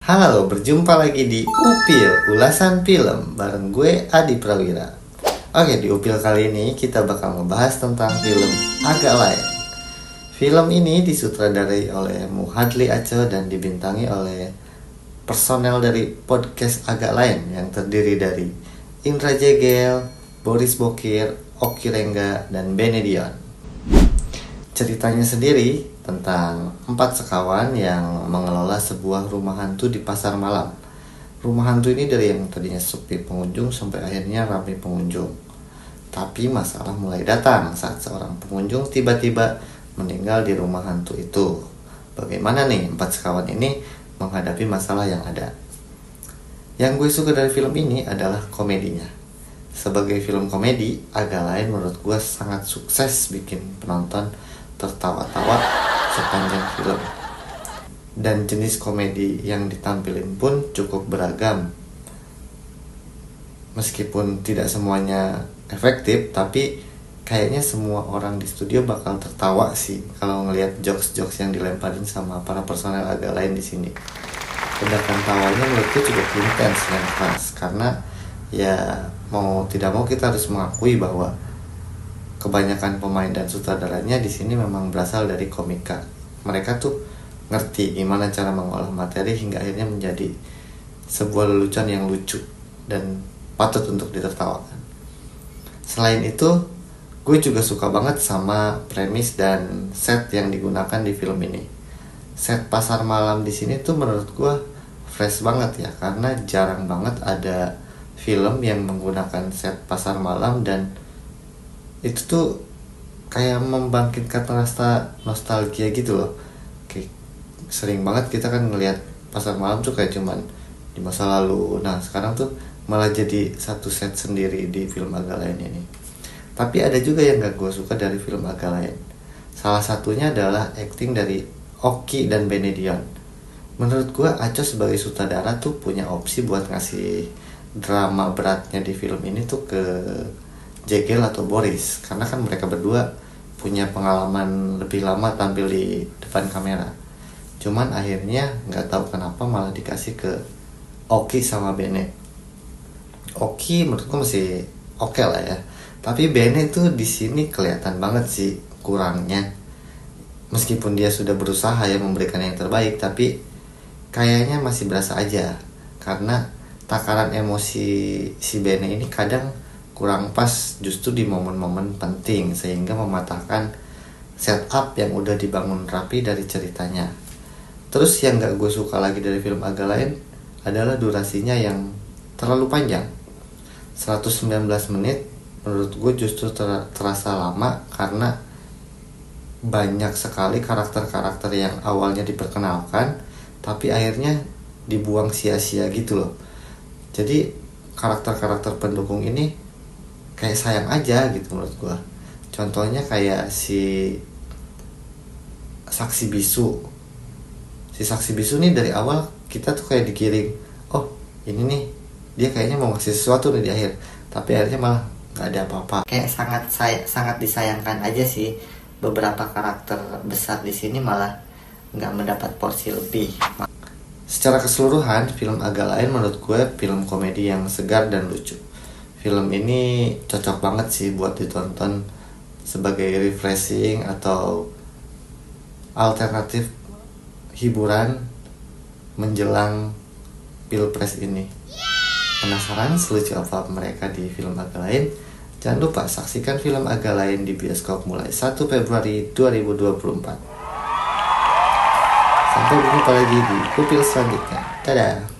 Halo, berjumpa lagi di Upil, ulasan film bareng gue Adi Prawira. Oke, di Upil kali ini kita bakal ngebahas tentang film Agak Lain. Film ini disutradarai oleh Muhadli Aceh dan dibintangi oleh personel dari podcast Agak Lain yang terdiri dari Indra Jegel, Boris Bokir, Oki Rengga, dan Benedion. Ceritanya sendiri tentang 4 sekawan yang mengelola sebuah rumah hantu di pasar malam. Rumah hantu ini dari yang tadinya sepi pengunjung sampai akhirnya ramai pengunjung. Tapi masalah mulai datang saat seorang pengunjung tiba-tiba meninggal di rumah hantu itu. Bagaimana nih 4 sekawan ini menghadapi masalah yang ada? Yang gue suka dari film ini adalah komedinya. Sebagai film komedi, Agak Lain menurut gue sangat sukses bikin penonton tertawa-tawa sepanjang film. Dan jenis komedi yang ditampilin pun cukup beragam. Meskipun tidak semuanya efektif, tapi kayaknya semua orang di studio bakal tertawa sih kalau ngelihat jokes-jokes yang dilemparin sama para personel Agak Lain di sini. Ledakan tawanya menurutku cukup intens dan keras, karena ya mau tidak mau kita harus mengakui bahwa kebanyakan pemain dan sutradaranya di sini memang berasal dari komika. Mereka tuh ngerti gimana cara mengolah materi hingga akhirnya menjadi sebuah lelucon yang lucu dan patut untuk ditertawakan. Selain itu, gue juga suka banget sama premis dan set yang digunakan di film ini. Set pasar malam di sini tuh menurut gue fresh banget ya, karena jarang banget ada film yang menggunakan set pasar malam, dan itu tuh kayak membangkitkan rasa nostalgia gitu loh. Kayak sering banget kita kan ngelihat pasar malam tuh kayak cuman di masa lalu. Nah sekarang tuh malah jadi satu set sendiri di film Agak Lain ini. Tapi ada juga yang gak gue suka dari film Agak Lain. Salah satunya adalah acting dari Oki dan Benedion. Menurut gue Aco sebagai sutradara tuh punya opsi buat ngasih drama beratnya di film ini tuh ke Jegel atau Boris, karena kan mereka berdua punya pengalaman lebih lama tampil di depan kamera. Cuman akhirnya nggak tahu kenapa malah dikasih ke Oki sama Bene. Oki menurutku masih oke lah ya, tapi Bene tuh di sini kelihatan banget sih kurangnya. Meskipun dia sudah berusaha ya memberikan yang terbaik, tapi kayaknya masih berasa aja, karena takaran emosi si Bene ini kadang kurang pas justru di momen-momen penting, sehingga mematahkan setup yang udah dibangun rapi dari ceritanya. Terus yang gak gue suka lagi dari film Agak Lain adalah durasinya yang terlalu panjang. 119 menit menurut gue justru terasa lama, karena banyak sekali karakter-karakter yang awalnya diperkenalkan tapi akhirnya dibuang sia-sia gitu loh. Jadi karakter-karakter pendukung ini kayak sayang aja gitu menurut gua. Contohnya kayak si Saksi Bisu. Si Saksi Bisu nih dari awal kita tuh kayak digiring, oh ini nih dia kayaknya mau ngasih sesuatu nih di akhir, tapi akhirnya malah nggak ada apa-apa. Kayak sangat disayangkan aja sih, beberapa karakter besar di sini malah nggak mendapat porsi lebih. Secara keseluruhan, film Agak Lain menurut gue film komedi yang segar dan lucu. Film ini cocok banget sih buat ditonton sebagai refreshing atau alternatif hiburan menjelang Pilpres ini. Penasaran selucu apa mereka di film Agak Lain? Jangan lupa saksikan film Agak Lain di bioskop mulai 1 Februari 2024. Sampai jumpa lagi di Upil selanjutnya. Dadah!